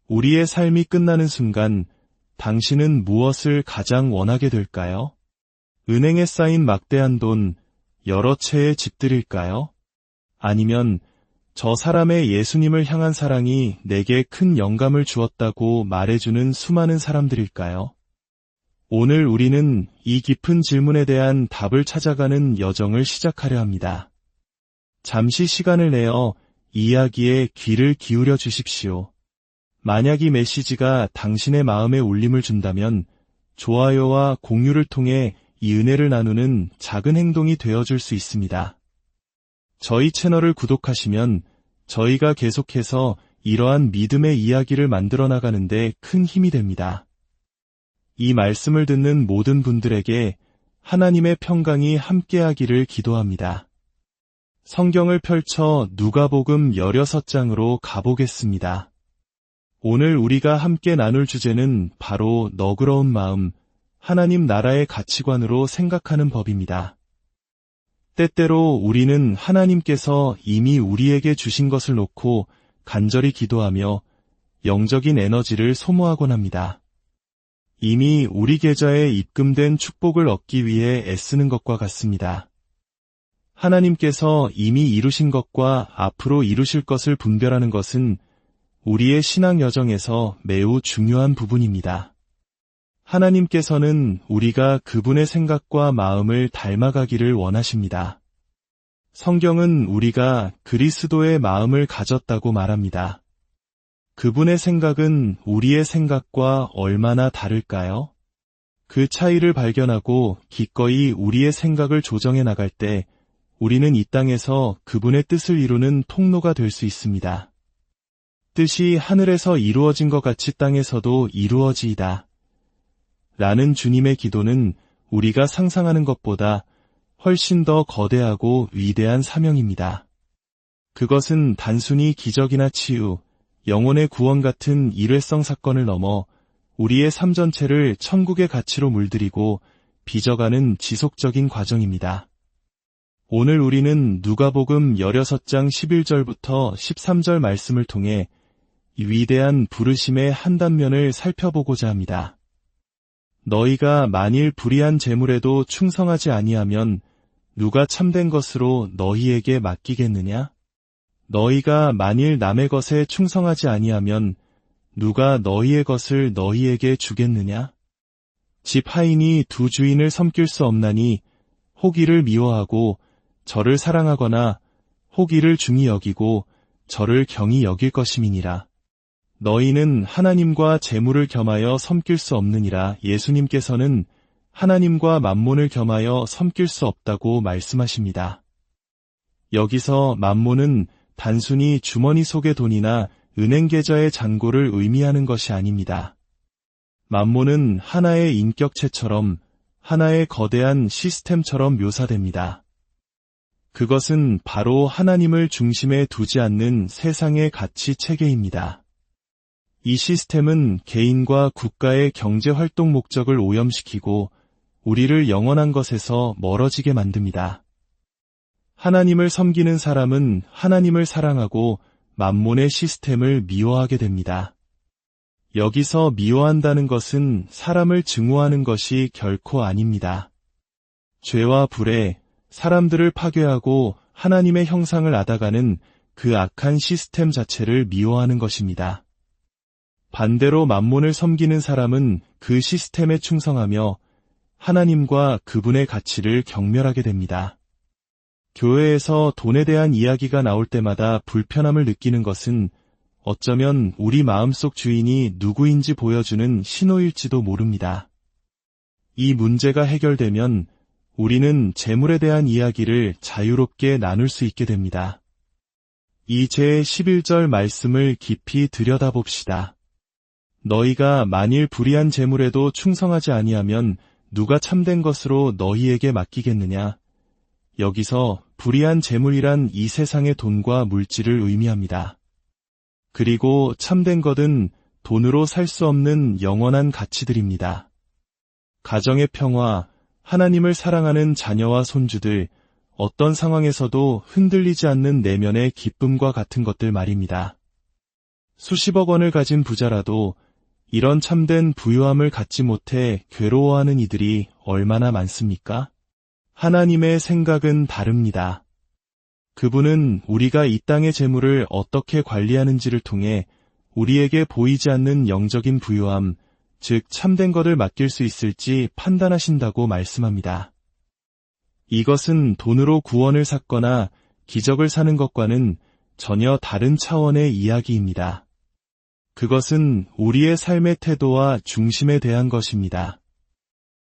우리의 삶이 끝나는 순간 당신은 무엇을 가장 원하게 될까요? 은행에 쌓인 막대한 돈, 여러 채의 집들일까요? 아니면 저 사람의 예수님을 향한 사랑이 내게 큰 영감을 주었다고 말해주는 수많은 사람들일까요? 오늘 우리는 이 깊은 질문에 대한 답을 찾아가는 여정을 시작하려 합니다. 잠시 시간을 내어 이야기에 귀를 기울여 주십시오. 만약 이 메시지가 당신의 마음에 울림을 준다면 좋아요와 공유를 통해 이 은혜를 나누는 작은 행동이 되어줄 수 있습니다. 저희 채널을 구독하시면 저희가 계속해서 이러한 믿음의 이야기를 만들어 나가는데 큰 힘이 됩니다. 이 말씀을 듣는 모든 분들에게 하나님의 평강이 함께하기를 기도합니다. 성경을 펼쳐 누가복음 16장으로 가보겠습니다. 오늘 우리가 함께 나눌 주제는 바로 너그러운 마음, 하나님 나라의 가치관으로 생각하는 법입니다. 때때로 우리는 하나님께서 이미 우리에게 주신 것을 놓고 간절히 기도하며 영적인 에너지를 소모하곤 합니다. 이미 우리 계좌에 입금된 축복을 얻기 위해 애쓰는 것과 같습니다. 하나님께서 이미 이루신 것과 앞으로 이루실 것을 분별하는 것은 우리의 신앙 여정에서 매우 중요한 부분입니다. 하나님께서는 우리가 그분의 생각과 마음을 닮아가기를 원하십니다. 성경은 우리가 그리스도의 마음을 가졌다고 말합니다. 그분의 생각은 우리의 생각과 얼마나 다를까요? 그 차이를 발견하고 기꺼이 우리의 생각을 조정해 나갈 때 우리는 이 땅에서 그분의 뜻을 이루는 통로가 될 수 있습니다. 뜻이 하늘에서 이루어진 것 같이 땅에서도 이루어지이다. 라는 주님의 기도는 우리가 상상하는 것보다 훨씬 더 거대하고 위대한 사명입니다. 그것은 단순히 기적이나 치유, 영혼의 구원 같은 일회성 사건을 넘어 우리의 삶 전체를 천국의 가치로 물들이고 빚어가는 지속적인 과정입니다. 오늘 우리는 누가복음 16장 11절부터 13절 말씀을 통해 이 위대한 부르심의 한 단면을 살펴보고자 합니다. 너희가 만일 불의한 재물에도 충성하지 아니하면 누가 참된 것으로 너희에게 맡기겠느냐? 너희가 만일 남의 것에 충성하지 아니하면 누가 너희의 것을 너희에게 주겠느냐? 집 하인이 두 주인을 섬길 수 없나니 혹 이를 미워하고 저를 사랑하거나 혹 이를 중히 여기고 저를 경히 여길 것임이니라. 너희는 하나님과 재물을 겸하여 섬길 수 없느니라. 예수님께서는 하나님과 만몬을 겸하여 섬길 수 없다고 말씀하십니다. 여기서 만몬은 단순히 주머니 속의 돈이나 은행 계좌의 잔고를 의미하는 것이 아닙니다. 만몬은 하나의 인격체처럼, 하나의 거대한 시스템처럼 묘사됩니다. 그것은 바로 하나님을 중심에 두지 않는 세상의 가치 체계입니다. 이 시스템은 개인과 국가의 경제활동 목적을 오염시키고 우리를 영원한 것에서 멀어지게 만듭니다. 하나님을 섬기는 사람은 하나님을 사랑하고 만몬의 시스템을 미워하게 됩니다. 여기서 미워한다는 것은 사람을 증오하는 것이 결코 아닙니다. 죄와 불에 사람들을 파괴하고 하나님의 형상을 앗아가는 그 악한 시스템 자체를 미워하는 것입니다. 반대로 만몬을 섬기는 사람은 그 시스템에 충성하며 하나님과 그분의 가치를 경멸하게 됩니다. 교회에서 돈에 대한 이야기가 나올 때마다 불편함을 느끼는 것은 어쩌면 우리 마음속 주인이 누구인지 보여주는 신호일지도 모릅니다. 이 문제가 해결되면 우리는 재물에 대한 이야기를 자유롭게 나눌 수 있게 됩니다. 이 제 11절 말씀을 깊이 들여다봅시다. 너희가 만일 불의한 재물에도 충성하지 아니하면 누가 참된 것으로 너희에게 맡기겠느냐? 여기서 불의한 재물이란 이 세상의 돈과 물질을 의미합니다. 그리고 참된 것은 돈으로 살 수 없는 영원한 가치들입니다. 가정의 평화, 하나님을 사랑하는 자녀와 손주들, 어떤 상황에서도 흔들리지 않는 내면의 기쁨과 같은 것들 말입니다. 수십억 원을 가진 부자라도 이런 참된 부유함을 갖지 못해 괴로워하는 이들이 얼마나 많습니까? 하나님의 생각은 다릅니다. 그분은 우리가 이 땅의 재물을 어떻게 관리하는지를 통해 우리에게 보이지 않는 영적인 부유함, 즉 참된 것을 맡길 수 있을지 판단하신다고 말씀합니다. 이것은 돈으로 구원을 샀거나 기적을 사는 것과는 전혀 다른 차원의 이야기입니다. 그것은 우리의 삶의 태도와 중심에 대한 것입니다.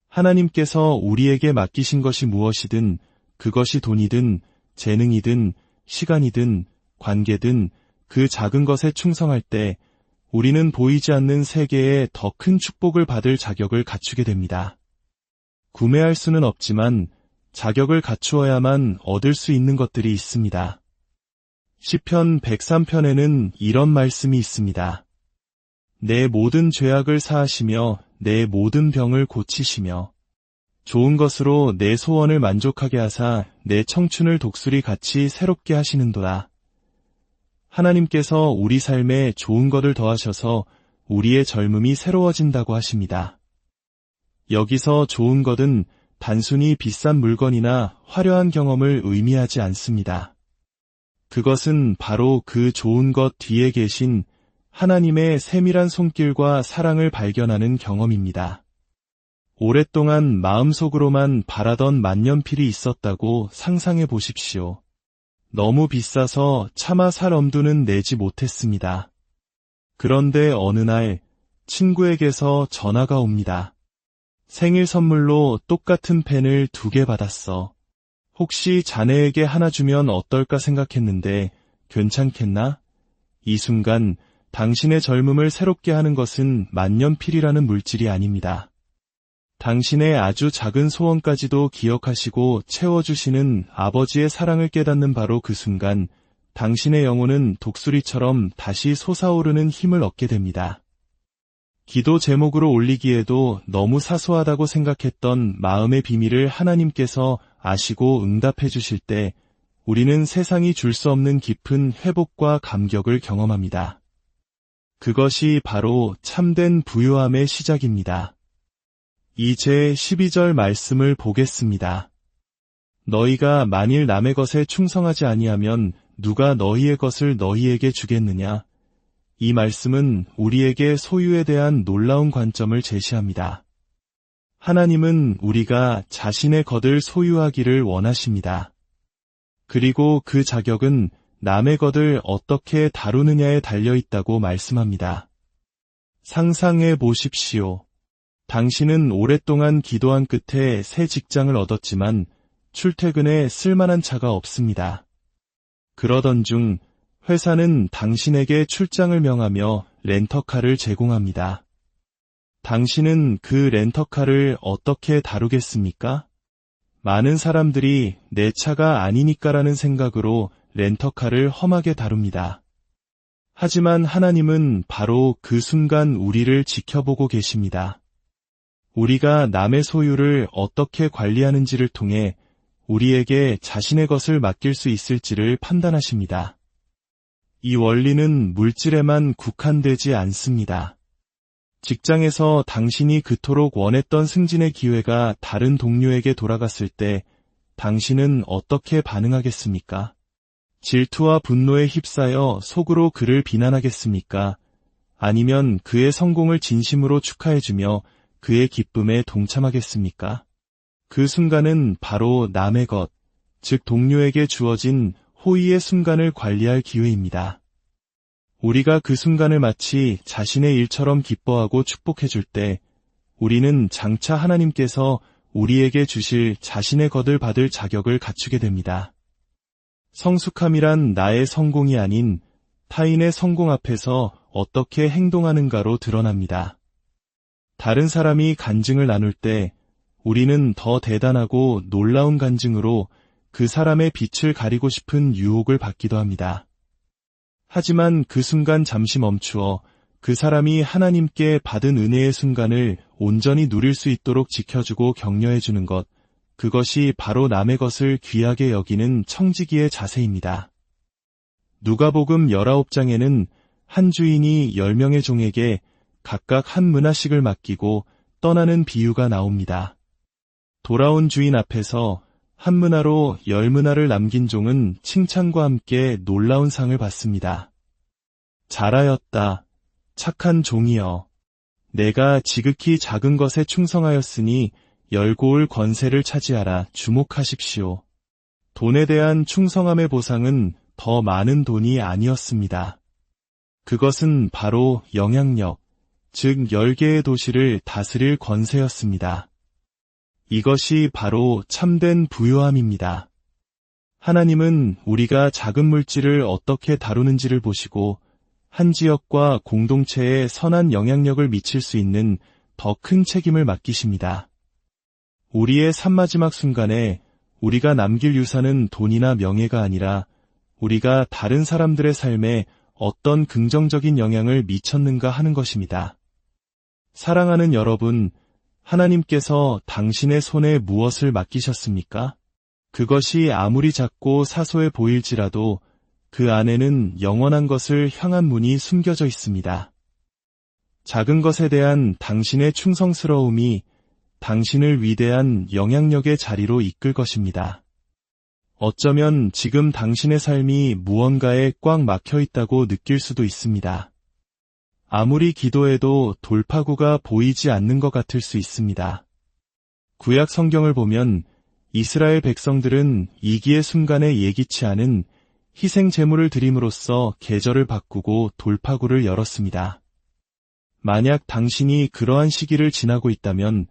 하나님께서 우리에게 맡기신 것이 무엇이든 그것이 돈이든 재능이든 시간이든 관계든 그 작은 것에 충성할 때 우리는 보이지 않는 세계에 더 큰 축복을 받을 자격을 갖추게 됩니다. 구매할 수는 없지만 자격을 갖추어야만 얻을 수 있는 것들이 있습니다. 시편 103편에는 이런 말씀이 있습니다. 내 모든 죄악을 사하시며 내 모든 병을 고치시며 좋은 것으로 내 소원을 만족하게 하사 내 청춘을 독수리같이 새롭게 하시는도다. 하나님께서 우리 삶에 좋은 것을 더하셔서 우리의 젊음이 새로워진다고 하십니다. 여기서 좋은 것은 단순히 비싼 물건이나 화려한 경험을 의미하지 않습니다. 그것은 바로 그 좋은 것 뒤에 계신 하나님의 세밀한 손길과 사랑을 발견하는 경험입니다. 오랫동안 마음속으로만 바라던 만년필이 있었다고 상상해 보십시오. 너무 비싸서 차마 살 엄두는 내지 못했습니다. 그런데 어느 날 친구에게서 전화가 옵니다. 생일 선물로 똑같은 펜을 2개 받았어. 혹시 자네에게 하나 주면 어떨까 생각했는데 괜찮겠나? 이 순간 당신의 젊음을 새롭게 하는 것은 만년필이라는 물질이 아닙니다. 당신의 아주 작은 소원까지도 기억하시고 채워주시는 아버지의 사랑을 깨닫는 바로 그 순간 당신의 영혼은 독수리처럼 다시 솟아오르는 힘을 얻게 됩니다. 기도 제목으로 올리기에도 너무 사소하다고 생각했던 마음의 비밀을 하나님께서 아시고 응답해 주실 때 우리는 세상이 줄 수 없는 깊은 회복과 감격을 경험합니다. 그것이 바로 참된 부유함의 시작입니다. 이제 12절 말씀을 보겠습니다. 너희가 만일 남의 것에 충성하지 아니하면 누가 너희의 것을 너희에게 주겠느냐? 이 말씀은 우리에게 소유에 대한 놀라운 관점을 제시합니다. 하나님은 우리가 자신의 것을 소유하기를 원하십니다. 그리고 그 자격은 남의 것을 어떻게 다루느냐에 달려있다고 말씀합니다. 상상해 보십시오. 당신은 오랫동안 기도한 끝에 새 직장을 얻었지만 출퇴근에 쓸만한 차가 없습니다. 그러던 중 회사는 당신에게 출장을 명하며 렌터카를 제공합니다. 당신은 그 렌터카를 어떻게 다루겠습니까? 많은 사람들이 내 차가 아니니까라는 생각으로 렌터카를 험하게 다룹니다. 하지만 하나님은 바로 그 순간 우리를 지켜보고 계십니다. 우리가 남의 소유를 어떻게 관리하는지를 통해 우리에게 자신의 것을 맡길 수 있을지를 판단하십니다. 이 원리는 물질에만 국한되지 않습니다. 직장에서 당신이 그토록 원했던 승진의 기회가 다른 동료에게 돌아갔을 때 당신은 어떻게 반응하겠습니까? 질투와 분노에 휩싸여 속으로 그를 비난하겠습니까? 아니면 그의 성공을 진심으로 축하해주며 그의 기쁨에 동참하겠습니까? 그 순간은 바로 남의 것, 즉 동료에게 주어진 호의의 순간을 관리할 기회입니다. 우리가 그 순간을 마치 자신의 일처럼 기뻐하고 축복해줄 때 우리는 장차 하나님께서 우리에게 주실 자신의 것을 받을 자격을 갖추게 됩니다. 성숙함이란 나의 성공이 아닌 타인의 성공 앞에서 어떻게 행동하는가로 드러납니다. 다른 사람이 간증을 나눌 때 우리는 더 대단하고 놀라운 간증으로 그 사람의 빛을 가리고 싶은 유혹을 받기도 합니다. 하지만 그 순간 잠시 멈추어 그 사람이 하나님께 받은 은혜의 순간을 온전히 누릴 수 있도록 지켜주고 격려해주는 것, 그것이 바로 남의 것을 귀하게 여기는 청지기의 자세입니다. 누가복음 19장에는 한 주인이 10명의 종에게 각각 한 문화씩을 맡기고 떠나는 비유가 나옵니다. 돌아온 주인 앞에서 한 문화로 10문화를 남긴 종은 칭찬과 함께 놀라운 상을 받습니다. 잘하였다, 착한 종이여. 내가 지극히 작은 것에 충성하였으니 열고 올 권세를 차지하라. 주목하십시오. 돈에 대한 충성함의 보상은 더 많은 돈이 아니었습니다. 그것은 바로 영향력, 즉 10개의 도시를 다스릴 권세였습니다. 이것이 바로 참된 부요함입니다. 하나님은 우리가 작은 물질을 어떻게 다루는지를 보시고 한 지역과 공동체에 선한 영향력을 미칠 수 있는 더 큰 책임을 맡기십니다. 우리의 삶 마지막 순간에 우리가 남길 유산은 돈이나 명예가 아니라 우리가 다른 사람들의 삶에 어떤 긍정적인 영향을 미쳤는가 하는 것입니다. 사랑하는 여러분, 하나님께서 당신의 손에 무엇을 맡기셨습니까? 그것이 아무리 작고 사소해 보일지라도 그 안에는 영원한 것을 향한 문이 숨겨져 있습니다. 작은 것에 대한 당신의 충성스러움이 당신을 위대한 영향력의 자리로 이끌 것입니다. 어쩌면 지금 당신의 삶이 무언가에 꽉 막혀 있다고 느낄 수도 있습니다. 아무리 기도해도 돌파구가 보이지 않는 것 같을 수 있습니다. 구약 성경을 보면 이스라엘 백성들은 위기의 순간에 예기치 않은 희생 제물을 드림으로써 계절을 바꾸고 돌파구를 열었습니다. 만약 당신이 그러한 시기를 지나고 있다면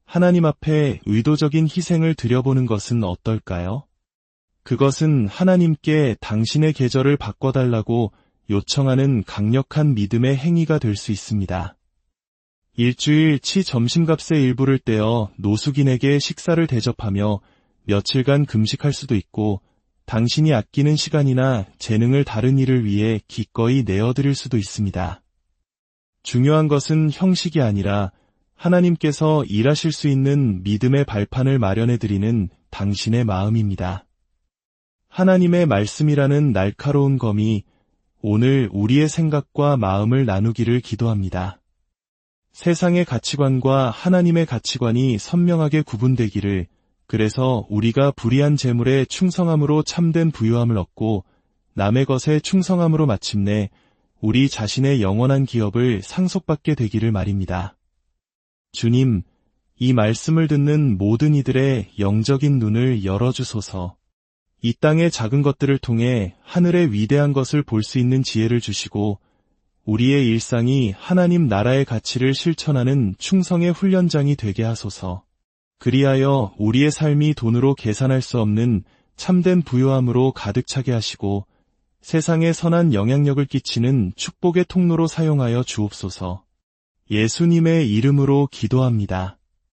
하나님 앞에 의도적인 희생을 드려보는 것은 어떨까요? 그것은 하나님께 당신의 계절을 바꿔달라고 요청하는 강력한 믿음의 행위가 될 수 있습니다. 일주일치 점심값의 일부를 떼어 노숙인에게 식사를 대접하며 며칠간 금식할 수도 있고 당신이 아끼는 시간이나 재능을 다른 일을 위해 기꺼이 내어드릴 수도 있습니다. 중요한 것은 형식이 아니라 하나님께서 일하실 수 있는 믿음의 발판을 마련해드리는 당신의 마음입니다. 하나님의 말씀이라는 날카로운 검이 오늘 우리의 생각과 마음을 나누기를 기도합니다. 세상의 가치관과 하나님의 가치관이 선명하게 구분되기를, 그래서 우리가 불의한 재물에 충성함으로 참된 부요함을 얻고 남의 것에 충성함으로 마침내 우리 자신의 영원한 기업을 상속받게 되기를 말입니다. 주님, 이 말씀을 듣는 모든 이들의 영적인 눈을 열어주소서. 이 땅의 작은 것들을 통해 하늘의 위대한 것을 볼 수 있는 지혜를 주시고 우리의 일상이 하나님 나라의 가치를 실천하는 충성의 훈련장이 되게 하소서. 그리하여 우리의 삶이 돈으로 계산할 수 없는 참된 부요함으로 가득 차게 하시고 세상에 선한 영향력을 끼치는 축복의 통로로 사용하여 주옵소서. 예수님의 이름으로 기도합니다.